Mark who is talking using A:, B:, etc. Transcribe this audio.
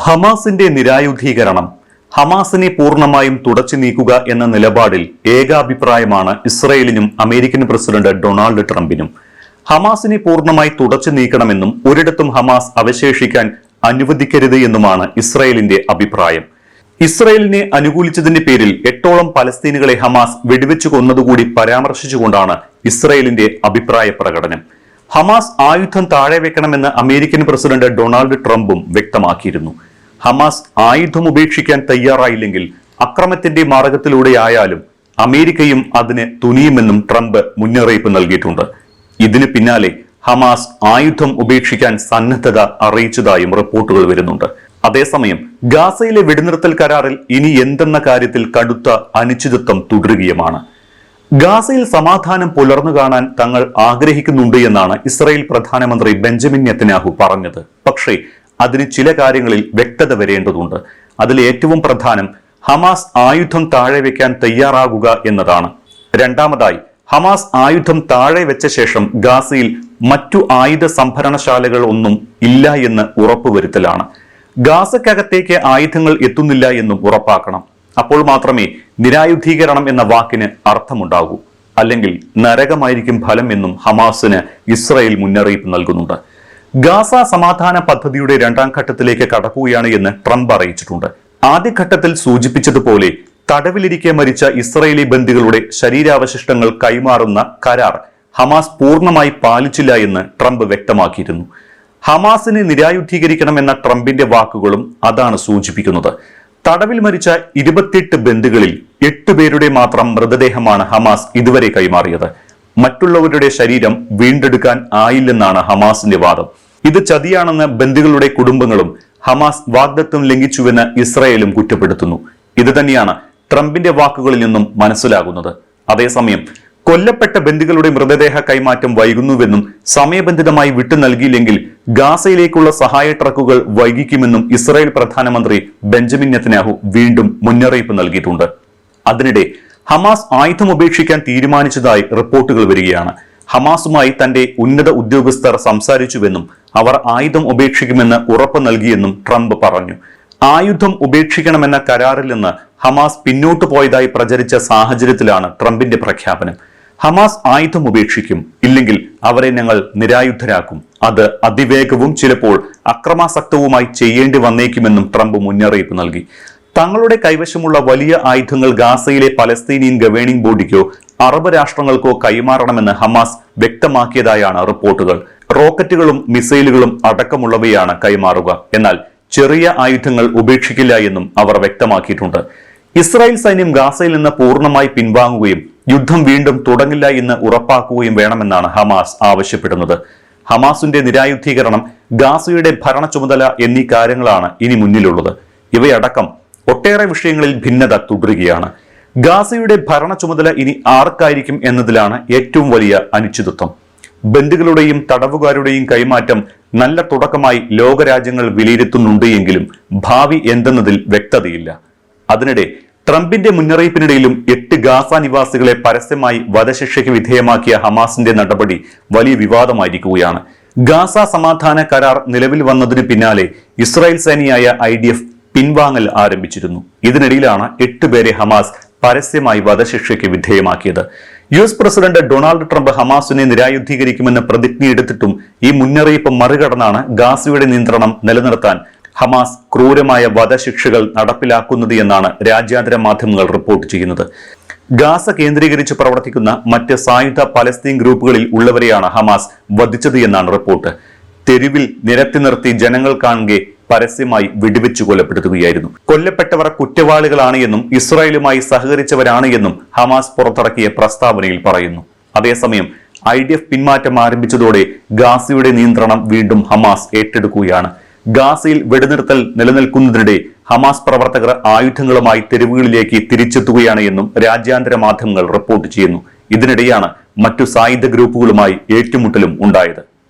A: ഹമാസിന്റെ നിരായുധീകരണം, ഹമാസിനെ പൂർണ്ണമായും തുടച്ചു നീക്കുക എന്ന നിലപാടിൽ ഏകാഭിപ്രായമാണ് ഇസ്രയേലിനും അമേരിക്കൻ പ്രസിഡന്റ് ഡൊണാൾഡ് ട്രംപിനും. ഹമാസിനെ പൂർണ്ണമായി തുടച്ചു നീക്കണമെന്നും ഒരിടത്തും ഹമാസ് അവശേഷിക്കാൻ അനുവദിക്കരുത് എന്നുമാണ് ഇസ്രയേലിന്റെ അഭിപ്രായം. ഇസ്രയേലിനെ അനുകൂലിച്ചതിന്റെ പേരിൽ 8ഓളം പലസ്തീനുകളെ ഹമാസ് വെടിവെച്ചു കൊന്നതുകൂടി പരാമർശിച്ചുകൊണ്ടാണ് ഇസ്രയേലിന്റെ അഭിപ്രായ പ്രകടനം. ഹമാസ് ആയുധം താഴെ വെക്കണമെന്ന് അമേരിക്കൻ പ്രസിഡന്റ് ഡൊണാൾഡ് ട്രംപും വ്യക്തമാക്കിയിരുന്നു. ഹമാസ് ആയുധം ഉപേക്ഷിക്കാൻ തയ്യാറായില്ലെങ്കിൽ അക്രമത്തിന്റെ മാർഗത്തിലൂടെയായാലും അമേരിക്കയും അതിന് തുനിയുമെന്നും ട്രംപ് മുന്നറിയിപ്പ് നൽകിയിട്ടുണ്ട്. ഇതിന് പിന്നാലെ ഹമാസ് ആയുധം ഉപേക്ഷിക്കാൻ സന്നദ്ധത അറിയിച്ചതായും റിപ്പോർട്ടുകൾ വരുന്നുണ്ട്. അതേസമയം ഗാസയിലെ വെടിനിർത്തൽ കരാറിൽ ഇനി എന്തെന്ന കാര്യത്തിൽ കടുത്ത അനിശ്ചിതത്വം തുടരുകയുമാണ്. ഗാസയിൽ സമാധാനം പുലർന്നു കാണാൻ തങ്ങൾ ആഗ്രഹിക്കുന്നുണ്ട് എന്നാണ് ഇസ്രായേൽ പ്രധാനമന്ത്രി ബെഞ്ചമിൻ നെതന്യാഹു പറഞ്ഞത്. പക്ഷേ അതിന് ചില കാര്യങ്ങളിൽ വ്യക്തത വരേണ്ടതുണ്ട്. അതിൽ ഏറ്റവും പ്രധാനം ഹമാസ് ആയുധം താഴെ വെക്കാൻ തയ്യാറാകുക എന്നതാണ്. രണ്ടാമതായി, ഹമാസ് ആയുധം താഴെ വെച്ച ശേഷം ഗാസയിൽ മറ്റു ആയുധ സംഭരണശാലകൾ ഒന്നും ഇല്ല എന്ന് ഉറപ്പുവരുത്തലാണ്. ഗാസക്കകത്തേക്ക് ആയുധങ്ങൾ എത്തുന്നില്ല എന്നും ഉറപ്പാക്കണം. അപ്പോൾ മാത്രമേ നിരായുധീകരണം എന്ന വാക്കിന് അർത്ഥമുണ്ടാകൂ. അല്ലെങ്കിൽ നരകമായിരിക്കും ഫലം എന്നും ഹമാസിന് ഇസ്രായേൽ മുന്നറിയിപ്പ് നൽകുന്നുണ്ട്. ഗാസ സമാധാന പദ്ധതിയുടെ 2ാം ഘട്ടത്തിലേക്ക് കടക്കുകയാണ് എന്ന് ട്രംപ് അറിയിച്ചിട്ടുണ്ട്. ആദ്യഘട്ടത്തിൽ സൂചിപ്പിച്ചതുപോലെ തടവിലിരിക്കെ മരിച്ച ഇസ്രായേലി ബന്ദികളുടെ ശരീരാവശിഷ്ടങ്ങൾ കൈമാറുന്ന കരാർ ഹമാസ് പൂർണ്ണമായി പാലിച്ചില്ല എന്ന് ട്രംപ് വ്യക്തമാക്കിയിരുന്നു. ഹമാസിനെ നിരായുധീകരിക്കണമെന്ന ട്രംപിന്റെ വാക്കുകളും അതാണ് സൂചിപ്പിക്കുന്നത്. തടവിൽ മരിച്ച 28 ബന്ദികളിൽ 8 പേരുടെ മാത്രം മൃതദേഹമാണ് ഹമാസ് ഇതുവരെ കൈമാറിയത്. മറ്റുള്ളവരുടെ ശരീരം വീണ്ടെടുക്കാൻ ആയില്ലെന്നാണ് ഹമാസിന്റെ വാദം. ഇത് ചതിയാണെന്ന് ബന്ദികളുടെ കുടുംബങ്ങളും ഹമാസ് വാഗ്ദത്തം ലംഘിച്ചുവെന്ന് ഇസ്രായേലും കുറ്റപ്പെടുത്തുന്നു. ഇത് തന്നെയാണ് ട്രംപിന്റെ വാക്കുകളിൽ നിന്നും മനസ്സിലാകുന്നത്. അതേസമയം കൊല്ലപ്പെട്ട ബന്ദികളുടെ മൃതദേഹ കൈമാറ്റം വൈകുന്നുവെന്നും സമയബന്ധിതമായി വിട്ടു നൽകിയില്ലെങ്കിൽ ഗാസയിലേക്കുള്ള സഹായ ട്രക്കുകൾ വൈകിക്കുമെന്നും ഇസ്രായേൽ പ്രധാനമന്ത്രി ബെഞ്ചമിൻ നെതന്യാഹു വീണ്ടും മുന്നറിയിപ്പ് നൽകിയിട്ടുണ്ട്. അതിനിടെ ഹമാസ് ആയുധം ഉപേക്ഷിക്കാൻ തീരുമാനിച്ചതായി റിപ്പോർട്ടുകൾ വരികയാണ്. ഹമാസുമായി തന്റെ ഉന്നത ഉദ്യോഗസ്ഥർ സംസാരിച്ചുവെന്നും അവർ ആയുധം ഉപേക്ഷിക്കുമെന്ന് ഉറപ്പ് നൽകിയെന്നും ട്രംപ് പറഞ്ഞു. ആയുധം ഉപേക്ഷിക്കണമെന്ന കരാറിൽ നിന്ന് ഹമാസ് പിന്നോട്ടു പോയതായി പ്രചരിച്ച സാഹചര്യത്തിലാണ് ട്രംപിന്റെ പ്രഖ്യാപനം. ഹമാസ് ആയുധം ഉപേക്ഷിക്കും, ഇല്ലെങ്കിൽ അവരെ ഞങ്ങൾ നിരായുധരാക്കും. അത് അതിവേഗവും ചിലപ്പോൾ അക്രമാസക്തവുമായി ചെയ്യേണ്ടി വന്നേക്കുമെന്നും ട്രംപ് മുന്നറിയിപ്പ് നൽകി. തങ്ങളുടെ കൈവശമുള്ള വലിയ ആയുധങ്ങൾ ഗാസയിലെ പലസ്തീനിയൻ ഗവേണിംഗ് ബോഡിക്കോ അറബ് രാഷ്ട്രങ്ങൾക്കോ കൈമാറണമെന്ന് ഹമാസ് വ്യക്തമാക്കിയതായാണ് റിപ്പോർട്ടുകൾ. റോക്കറ്റുകളും മിസൈലുകളും അടക്കമുള്ളവയാണ് കൈമാറുക. എന്നാൽ ചെറിയ ആയുധങ്ങൾ ഉപേക്ഷിക്കില്ല എന്നും അവർ വ്യക്തമാക്കിയിട്ടുണ്ട്. ഇസ്രായേൽ സൈന്യം ഗാസയിൽ നിന്ന് പൂർണ്ണമായി പിൻവാങ്ങുകയും യുദ്ധം വീണ്ടും തുടങ്ങില്ല എന്ന് ഉറപ്പാക്കുകയും വേണമെന്നാണ് ഹമാസ് ആവശ്യപ്പെടുന്നത്. ഹമാസിന്റെ നിരായുധീകരണം, ഗാസയുടെ ഭരണ ചുമതല എന്നീ കാര്യങ്ങളാണ് ഇനി മുന്നിലുള്ളത്. ഇവയടക്കം ഒട്ടേറെ വിഷയങ്ങളിൽ ഭിന്നത തുടരുകയാണ്. ഗാസയുടെ ഭരണ ചുമതല ഇനി ആർക്കായിരിക്കും എന്നതിലാണ് ഏറ്റവും വലിയ അനിശ്ചിതത്വം. ബന്ദികളുടെയും തടവുകാരുടെയും കൈമാറ്റം നല്ല തുടക്കമായി ലോകരാജ്യങ്ങൾ വിലയിരുത്തുന്നുണ്ട് എങ്കിലും ഭാവി എന്തെന്നതിൽ വ്യക്തതയില്ല. അതിനിടെ ട്രംപിന്റെ മുന്നറിയിപ്പിനിടയിലും 8 ഗാസ നിവാസികളെ പരസ്യമായി വധശിക്ഷയ്ക്ക് വിധേയമാക്കിയ ഹമാസിന്റെ നടപടി വലിയ വിവാദമായിരിക്കുകയാണ്. ഗാസ സമാധാന കരാർ നിലവിൽ വന്നതിന് പിന്നാലെ ഇസ്രായേൽ സേനയായ IDF പിൻവാങ്ങൽ ആരംഭിച്ചിരുന്നു. ഇതിനിടയിലാണ് 8 പേരെ ഹമാസ് പരസ്യമായി വധശിക്ഷയ്ക്ക് വിധേയമാക്കിയത്. US പ്രസിഡന്റ് ഡൊണാൾഡ് ട്രംപ് ഹമാസിനെ നിരായുധീകരിക്കുമെന്ന് പ്രതിജ്ഞയെടുത്തിട്ടും ഈ മുന്നറിയിപ്പ് മറികടന്നാണ് ഗാസയുടെ നിയന്ത്രണം നിലനിർത്താൻ ഹമാസ് ക്രൂരമായ വധശിക്ഷകൾ നടപ്പിലാക്കുന്നത് എന്നാണ് രാജ്യാന്തര മാധ്യമങ്ങൾ റിപ്പോർട്ട് ചെയ്യുന്നത്. ഗാസ കേന്ദ്രീകരിച്ച് പ്രവർത്തിക്കുന്ന മറ്റ് സായുധ പലസ്തീൻ ഗ്രൂപ്പുകളിൽ ഉള്ളവരെയാണ് ഹമാസ് വധിച്ചത് എന്നാണ് റിപ്പോർട്ട്. തെരുവിൽ നിരത്തി നിർത്തി ജനങ്ങൾ കാണുകെ പരസ്യമായി വെടിവെച്ചു കൊലപ്പെടുത്തുകയായിരുന്നു. കൊല്ലപ്പെട്ടവർ കുറ്റവാളികളാണ് എന്നും ഇസ്രായേലുമായി സഹകരിച്ചവരാണ് എന്നും ഹമാസ് പുറത്തിറക്കിയ പ്രസ്താവനയിൽ പറയുന്നു. അതേസമയം IDF പിന്മാറ്റം ആരംഭിച്ചതോടെ ഗാസയുടെ നിയന്ത്രണം വീണ്ടും ഹമാസ് ഏറ്റെടുക്കുകയാണ്. ഗാസയിൽ വെടിനിർത്തൽ നിലനിൽക്കുന്നതിനിടെ ഹമാസ് പ്രവർത്തകർ ആയുധങ്ങളുമായി തെരുവുകളിലേക്ക് തിരിച്ചെത്തുകയാണ് എന്നും രാജ്യാന്തര മാധ്യമങ്ങൾ റിപ്പോർട്ട് ചെയ്യുന്നു. ഇതിനിടെയാണ് മറ്റു സായുധ ഗ്രൂപ്പുകളുമായി ഏറ്റുമുട്ടലും ഉണ്ടായത്.